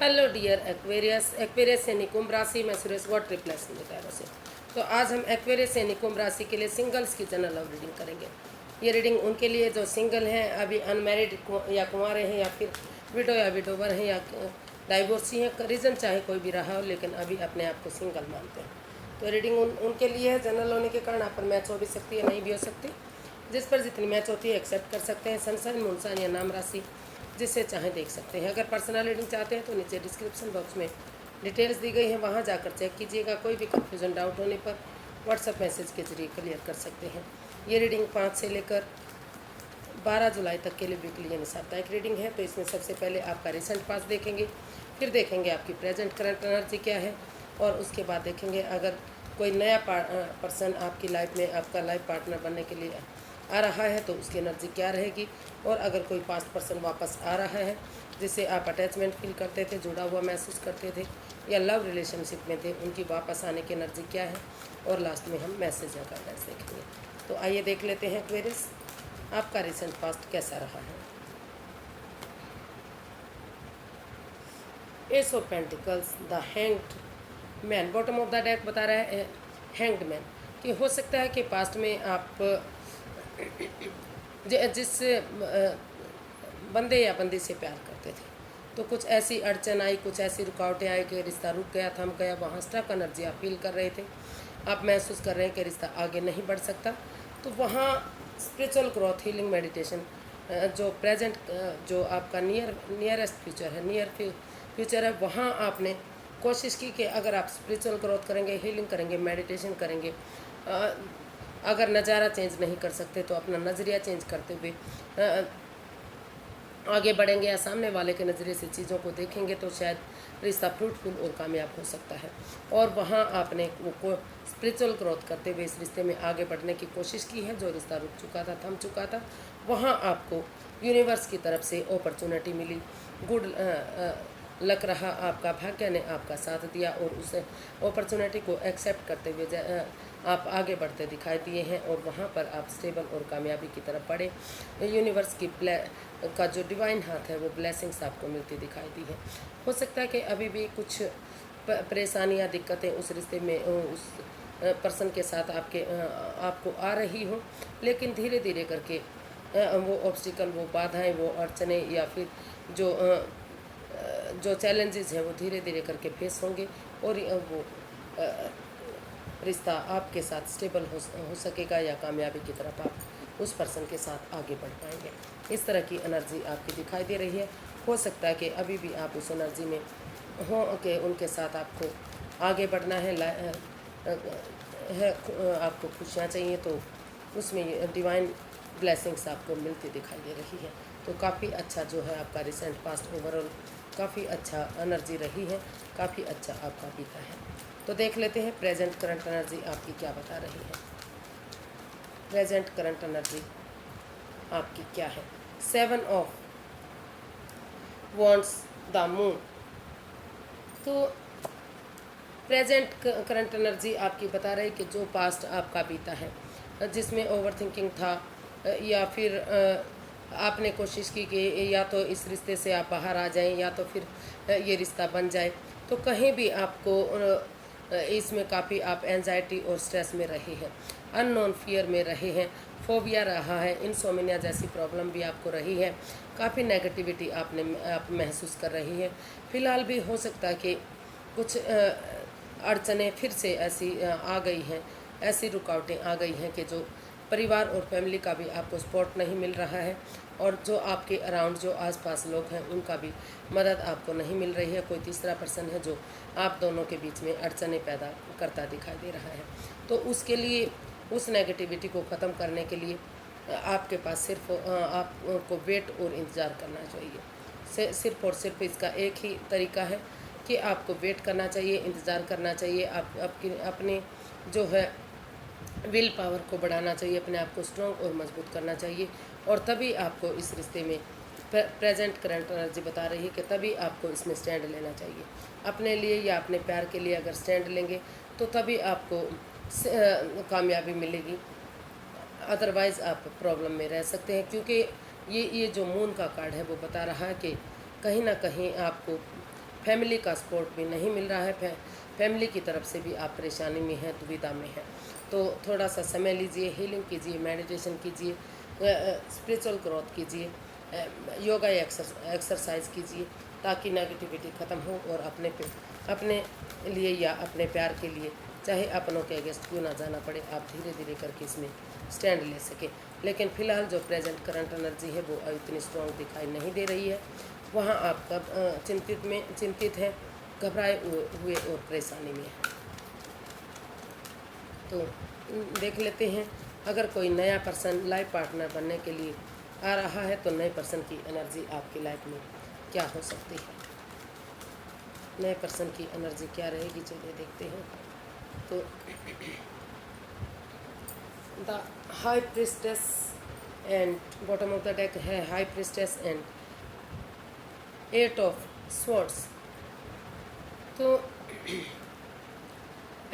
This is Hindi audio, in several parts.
हेलो डियर एक्वेरियस, एक्वेरियस यानी कुंभ राशि में सुरेश गौड ट्रिप्लेस बताया से। तो आज हम एक्वेरियस यानी कुंभ राशि के लिए सिंगल्स की जनरल लव रीडिंग करेंगे। ये रीडिंग उनके लिए जो सिंगल हैं, अभी अनमैरिड या कुंवारे हैं, या फिर विडो या विडोवर हैं, या डाइवोर्सी हैं। रीज़न चाहे कोई भी रहा हो, लेकिन अभी अपने आप को सिंगल मानते हैं। तो रीडिंग उनके लिए है। जनरल होने के कारण आप पर मैच हो भी सकती है, नहीं भी हो सकती। जिस पर जितनी मैच होती है एक्सेप्ट कर सकते हैं। सनसाइन, मूनसाइन या नाम राशि जिससे चाहें देख सकते हैं। अगर पर्सनल रीडिंग चाहते हैं तो नीचे डिस्क्रिप्शन बॉक्स में डिटेल्स दी गई हैं, वहां जाकर चेक कीजिएगा। कोई भी कन्फ्यूजन, डाउट होने पर व्हाट्सएप मैसेज के जरिए क्लियर कर सकते हैं। ये रीडिंग 5 से लेकर 12 जुलाई तक के लिए वीकली यानी साप्ताहिक रीडिंग है। तो इसमें सबसे पहले आपका रिसेंट पास्ट देखेंगे, फिर देखेंगे आपकी प्रेजेंट करंट एनर्जी क्या है, और उसके बाद देखेंगे अगर कोई नया पर्सन आपकी लाइफ में आपका लाइफ पार्टनर बनने के लिए आ रहा है तो उसकी एनर्जी क्या रहेगी। और अगर कोई पास्ट पर्सन वापस आ रहा है जिससे आप अटैचमेंट फील करते थे, जुड़ा हुआ महसूस करते थे, या लव रिलेशनशिप में थे, उनकी वापस आने की एनर्जी क्या है। और लास्ट में हम मैसेज या गाइडेंस देखेंगे। तो आइए देख लेते हैं एक्वेरियस, आपका रिसेंट पास्ट कैसा रहा है। S of pentacles, the hanged man, bottom of the deck बता रहा है हैंग्ड मैन, कि हो सकता है कि पास्ट में आप जिस बंदे या बंदी से प्यार करते थे तो कुछ ऐसी अड़चन आई, कुछ ऐसी रुकावटें आई कि रिश्ता रुक गया, थम गया। वहाँ स्टक एनर्जी आप फील कर रहे थे, आप महसूस कर रहे हैं कि रिश्ता आगे नहीं बढ़ सकता। तो वहाँ स्पिरिचुअल ग्रोथ, हीलिंग, मेडिटेशन, जो प्रेजेंट, जो आपका नियरेस्ट फ्यूचर है, नियर फ्यूचर है, वहाँ आपने कोशिश की कि अगर आप स्पिरिचुअल ग्रोथ करेंगे, हीलिंग करेंगे, मेडिटेशन करेंगे, अगर नज़ारा चेंज नहीं कर सकते तो अपना नज़रिया चेंज करते हुए आगे बढ़ेंगे, या सामने वाले के नज़रिए से चीज़ों को देखेंगे तो शायद रिश्ता फ्रूटफुल और कामयाब हो सकता है। और वहाँ आपने वो स्पिरिचुअल ग्रोथ करते हुए इस रिश्ते में आगे बढ़ने की कोशिश की है। जो रिश्ता रुक चुका था, थम चुका था, वहाँ आपको यूनिवर्स की तरफ से अपॉर्चुनिटी मिली, गुड लग रहा, आपका भाग्य ने आपका साथ दिया, और उस अपॉर्चुनिटी को एक्सेप्ट करते हुए आप आगे बढ़ते दिखाई दिए हैं। और वहाँ पर आप स्टेबल और कामयाबी की तरफ बढ़े। यूनिवर्स की का जो डिवाइन हाथ है वो ब्लेसिंग्स आपको मिलती दिखाई दी है। हो सकता है कि अभी भी कुछ परेशानियाँ, दिक्कतें उस रिश्ते में, उस पर्सन के साथ आपको आ रही हो, लेकिन धीरे धीरे करके वो ऑब्स्टिकल, वो बाधाएं, वो अड़चनें, या फिर जो चैलेंजेस हैं वो धीरे धीरे करके फेस होंगे, और वो रिश्ता आपके साथ स्टेबल हो सकेगा, या कामयाबी की तरफ आप उस पर्सन के साथ आगे बढ़ पाएंगे। इस तरह की एनर्जी आपकी दिखाई दे रही है। हो सकता है कि अभी भी आप उस एनर्जी में हो कि उनके साथ आपको आगे बढ़ना है, आपको खुशियाँ चाहिए, तो उसमें डिवाइन ब्लेसिंग्स आपको मिलती दिखाई दे रही है। तो काफ़ी अच्छा जो है आपका रिसेंट पास्ट ओवरऑल काफ़ी अच्छा एनर्जी रही है, काफ़ी अच्छा आपका बीता है। तो देख लेते हैं प्रेजेंट करंट एनर्जी आपकी क्या बता रही है। प्रेजेंट करंट एनर्जी आपकी क्या है। 7 ऑफ वॉन्ड्स, द मून। तो प्रेजेंट करंट एनर्जी आपकी बता रही कि जो पास्ट आपका बीता है, जिसमें ओवर थिंकिंग था, या फिर आपने कोशिश की कि या तो इस रिश्ते से आप बाहर आ जाएं, या तो फिर ये रिश्ता बन जाए, तो कहीं भी आपको इसमें काफ़ी आप एंजाइटी और स्ट्रेस में रहे हैं, अननोन फियर में रहे हैं, फोबिया रहा है, इंसोमिनिया जैसी प्रॉब्लम भी आपको रही है, काफ़ी नेगेटिविटी आप महसूस कर रही है। फ़िलहाल भी हो सकता है कि कुछ अड़चनें फिर से ऐसी आ गई हैं, ऐसी रुकावटें आ गई हैं कि जो परिवार और फैमिली का भी आपको सपोर्ट नहीं मिल रहा है, और जो आपके अराउंड जो आसपास लोग हैं उनका भी मदद आपको नहीं मिल रही है। कोई तीसरा पर्सन है जो आप दोनों के बीच में अड़चनें पैदा करता दिखाई दे रहा है। तो उसके लिए, उस नेगेटिविटी को ख़त्म करने के लिए आपके पास सिर्फ आपको वेट और इंतज़ार करना चाहिए। सिर्फ और सिर्फ इसका एक ही तरीका है कि आपको वेट करना चाहिए, इंतज़ार करना चाहिए। आप अपने जो है विल पावर को बढ़ाना चाहिए, अपने आप को स्ट्रॉन्ग और मजबूत करना चाहिए, और तभी आपको इस रिश्ते में प्रेजेंट करंट एनर्जी बता रही है कि तभी आपको इसमें स्टैंड लेना चाहिए। अपने लिए या अपने प्यार के लिए अगर स्टैंड लेंगे तो तभी आपको कामयाबी मिलेगी, अदरवाइज़ आप प्रॉब्लम में रह सकते हैं। क्योंकि ये जो मून का कार्ड है वो बता रहा है कि कहीं ना कहीं आपको फैमिली का सपोर्ट भी नहीं मिल रहा है, फैमिली की तरफ से भी आप परेशानी में हैं, दुविधा में हैं। तो थोड़ा सा समय लीजिए, हीलिंग कीजिए, मेडिटेशन कीजिए, स्पिरिचुअल ग्रोथ कीजिए, योगा एक्सरसाइज कीजिए, ताकि नेगेटिविटी ख़त्म हो और अपने लिए या अपने प्यार के लिए, चाहे अपनों के अगेंस्ट क्यों ना जाना पड़े, आप धीरे धीरे करके इसमें स्टैंड ले सकें। लेकिन फ़िलहाल जो प्रेजेंट करंट एनर्जी है वो इतनी स्ट्रॉन्ग दिखाई नहीं दे रही है। वहाँ आप चिंतित हैं, घबराए हुए और परेशानी में हैं। तो देख लेते हैं, अगर कोई नया पर्सन लाइफ पार्टनर बनने के लिए आ रहा है तो नए पर्सन की एनर्जी आपकी लाइफ में क्या हो सकती है। नए पर्सन की एनर्जी क्या रहेगी, चलिए देखते हैं। तो the high priestess and bottom of the deck है high priestess and 8 of swords. तो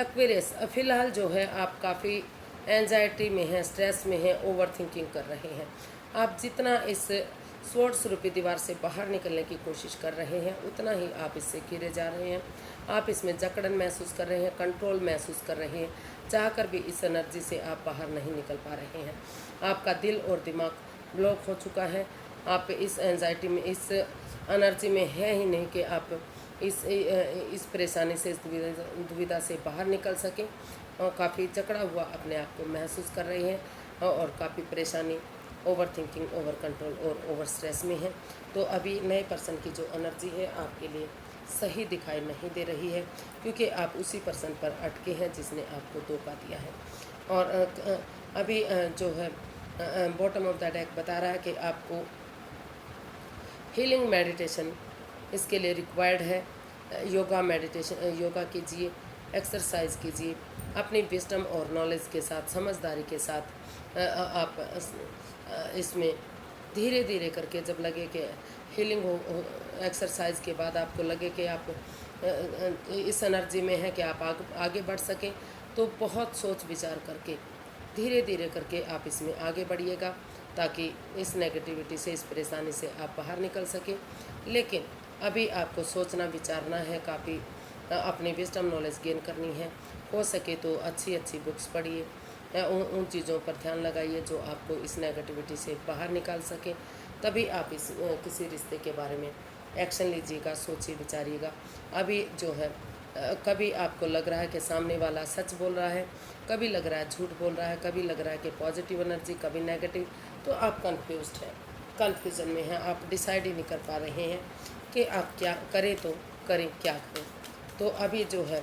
एक्वेरियस, फिलहाल जो है आप काफ़ी एंजाइटी में हैं, स्ट्रेस में हैं, ओवर थिंकिंग कर रहे हैं। आप जितना इस स्वॉर्ड्स रूपी दीवार से बाहर निकलने की कोशिश कर रहे हैं, उतना ही आप इससे घिरे जा रहे हैं। आप इसमें जकड़न महसूस कर रहे हैं, कंट्रोल महसूस कर रहे हैं, चाहकर भी इस एनर्जी से आप बाहर नहीं निकल पा रहे हैं। आपका दिल और दिमाग ब्लॉक हो चुका है। आप इस एंजाइटी में, इस एनर्जी में है ही नहीं कि आप इस परेशानी से, इस दुविधा से बाहर निकल सकें, और काफ़ी जकड़ा हुआ अपने आप को महसूस कर रहे हैं और काफ़ी परेशानी, ओवर थिंकिंग, ओवर कंट्रोल और ओवर स्ट्रेस में है। तो अभी नए पर्सन की जो एनर्जी है आपके लिए सही दिखाई नहीं दे रही है, क्योंकि आप उसी पर्सन पर अटके हैं जिसने आपको धोखा दिया है। और अभी जो है बॉटम ऑफ द डेक बता रहा है कि आपको हीलिंग मेडिटेशन इसके लिए रिक्वायर्ड है। योगा कीजिए, एक्सरसाइज कीजिए, अपनी विजडम और नॉलेज के साथ, समझदारी के साथ आप इसमें धीरे धीरे करके, जब लगे कि हीलिंग हो, एक्सरसाइज के बाद आपको लगे कि आप इस एनर्जी में है कि आप आगे बढ़ सकें, तो बहुत सोच विचार करके धीरे धीरे करके आप इसमें आगे बढ़िएगा, ताकि इस नेगेटिविटी से, इस परेशानी से आप बाहर निकल सकें। लेकिन अभी आपको सोचना विचारना है, काफ़ी अपनी विजडम नॉलेज गेन करनी है। हो सके तो अच्छी अच्छी बुक्स पढ़िए, उन चीज़ों पर ध्यान लगाइए जो आपको इस नेगेटिविटी से बाहर निकाल सकें। तभी आप किसी रिश्ते के बारे में एक्शन लीजिएगा, सोचिए विचारिएगा। अभी जो है कभी आपको लग रहा है कि सामने वाला सच बोल रहा है, कभी लग रहा है झूठ बोल रहा है, कभी लग रहा है कि पॉजिटिव एनर्जी, कभी नेगेटिव। तो आप कन्फ्यूज्ड हैं, कन्फ्यूज़न में हैं, आप डिसाइड ही नहीं कर पा रहे हैं कि आप क्या करें, तो करें क्या करें। तो अभी जो है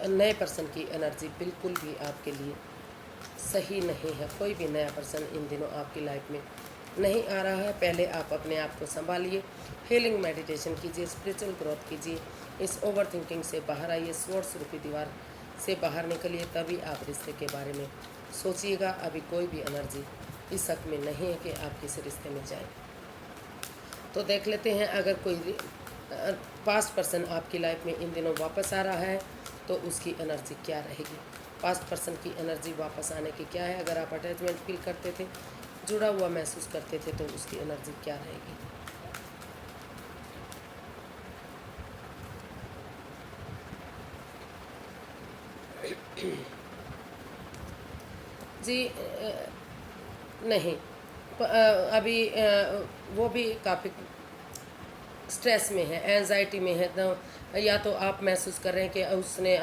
नए पर्सन की एनर्जी बिल्कुल भी आपके लिए सही नहीं है। कोई भी नया पर्सन इन दिनों आपकी लाइफ में नहीं आ रहा है। पहले आप अपने आप को संभालिए, हीलिंग मेडिटेशन कीजिए, स्पिरिचुअल ग्रोथ कीजिए, इस ओवर थिंकिंग से बाहर आइए, स्वॉर्ड्स रूपी दीवार से बाहर निकलिए, तभी आप रिश्ते के बारे में सोचिएगा। अभी कोई भी एनर्जी इस हक में नहीं है कि आप किसी रिश्ते में जाएं। तो देख लेते हैं, अगर कोई पास्ट पर्सन आपकी लाइफ में इन दिनों वापस आ रहा है तो उसकी एनर्जी क्या रहेगी। पास्ट पर्सन की एनर्जी वापस आने की क्या है। अगर आप अटैचमेंट फील करते थे, जुड़ा हुआ महसूस करते थे, तो उसकी एनर्जी क्या रहेगी। जी नहीं, अभी वो भी काफ़ी स्ट्रेस में है, एंजाइटी में है। तो या तो आप महसूस कर रहे हैं कि उसने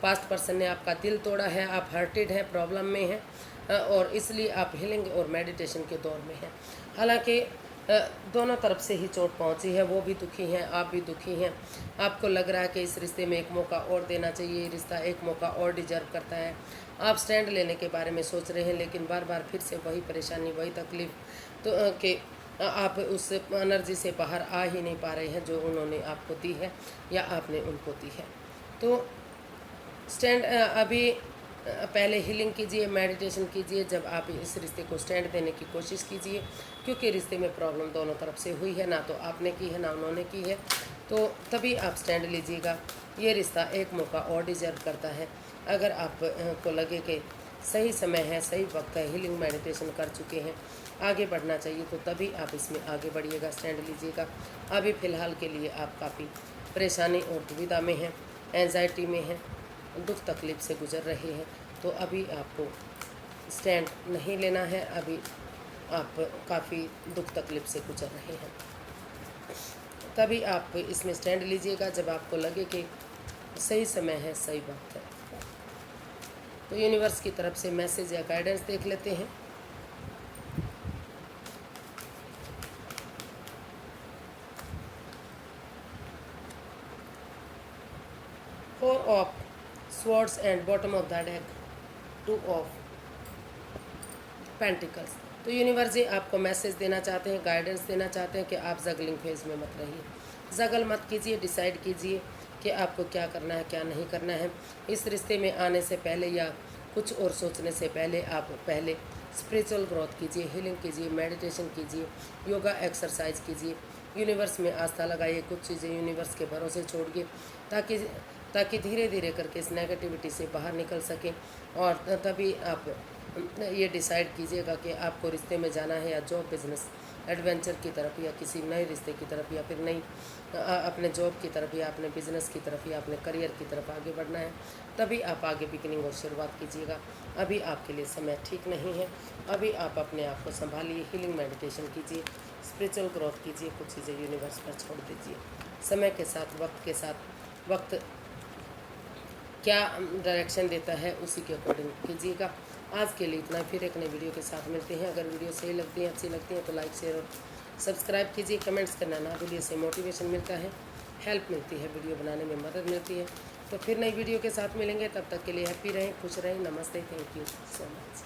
पास्ट पर्सन ने आपका दिल तोड़ा है, आप हर्टेड हैं, प्रॉब्लम में हैं, और इसलिए आप हीलिंग और मेडिटेशन के दौर में हैं। हालांकि दोनों तरफ से ही चोट पहुंची है, वो भी दुखी हैं, आप भी दुखी हैं। आपको लग रहा है कि इस रिश्ते में एक मौका और देना चाहिए, रिश्ता एक मौका और डिजर्व करता है। आप स्टैंड लेने के बारे में सोच रहे हैं, लेकिन बार बार फिर से वही परेशानी, वही तकलीफ, तो कि आप उस एनर्जी से बाहर आ ही नहीं पा रहे हैं जो उन्होंने आपको दी है या आपने उनको दी है। तो स्टैंड अभी पहले हीलिंग कीजिए, मेडिटेशन कीजिए, जब आप इस रिश्ते को स्टैंड देने की कोशिश कीजिए, क्योंकि रिश्ते में प्रॉब्लम दोनों तरफ से हुई है, ना तो आपने की है ना उन्होंने की है। तो तभी आप स्टैंड लीजिएगा। ये रिश्ता एक मौका और डिजर्व करता है। अगर आप को लगे कि सही समय है, सही वक्त है, हीलिंग मेडिटेशन कर चुके हैं, आगे बढ़ना चाहिए, तो तभी आप इसमें आगे बढ़िएगा, स्टैंड लीजिएगा। अभी फ़िलहाल के लिए आप काफ़ी परेशानी और दुविधा में हैं, एंजाइटी में हैं, दुख तकलीफ़ से गुजर रहे हैं, तो अभी आपको स्टैंड नहीं लेना है। अभी आप काफ़ी दुख तकलीफ़ से गुजर रहे हैं, तभी आप इसमें स्टैंड लीजिएगा जब आपको लगे कि सही समय है, सही वक्त है। तो यूनिवर्स की तरफ से मैसेज या गाइडेंस देख लेते हैं। Four of swords and bottom of the deck, two of pentacles. तो यूनिवर्स जी आपको मैसेज देना चाहते हैं, गाइडेंस देना चाहते हैं कि आप जगलिंग फेज में मत रहिए, जगल मत कीजिए, डिसाइड कीजिए कि आपको क्या करना है, क्या नहीं करना है। इस रिश्ते में आने से पहले या कुछ और सोचने से पहले आप पहले स्पिरिचुअल ग्रोथ कीजिए, हीलिंग कीजिए, मेडिटेशन कीजिए, योगा एक्सरसाइज कीजिए, यूनिवर्स में आस्था लगाइए, कुछ चीज़ें यूनिवर्स के भरोसे छोड़िए, ताकि धीरे धीरे करके इस नेगेटिविटी से बाहर निकल सकें। और तभी आप ये डिसाइड कीजिएगा कि आपको रिश्ते में जाना है या जॉब बिजनेस एडवेंचर की तरफ या किसी नए रिश्ते की तरफ या फिर नई अपने जॉब की तरफ या अपने बिजनेस की तरफ या अपने करियर की तरफ आगे बढ़ना है, तभी आप आगे बिगिनिंग और शुरुआत कीजिएगा। अभी आपके लिए समय ठीक नहीं है, अभी आप अपने आप को संभालिए, हीलिंग मेडिटेशन कीजिए, स्पिरिचुअल ग्रोथ कीजिए, कुछ चीज़ें यूनिवर्स पर छोड़ दीजिए। समय के साथ, वक्त के साथ, वक्त क्या डायरेक्शन देता है उसी के अकॉर्डिंग कीजिएगा। आज के लिए इतना, फिर एक नई वीडियो के साथ मिलते हैं। अगर वीडियो सही लगती है, अच्छी लगती है तो लाइक शेयर और सब्सक्राइब कीजिए, कमेंट्स करना ना भूलिए, इससे मोटिवेशन मिलता है, हेल्प मिलती है, वीडियो बनाने में मदद मिलती है। तो फिर नई वीडियो के साथ मिलेंगे, तब तक के लिए हैप्पी रहें, खुश रहें। नमस्ते, थैंक यू सो मच।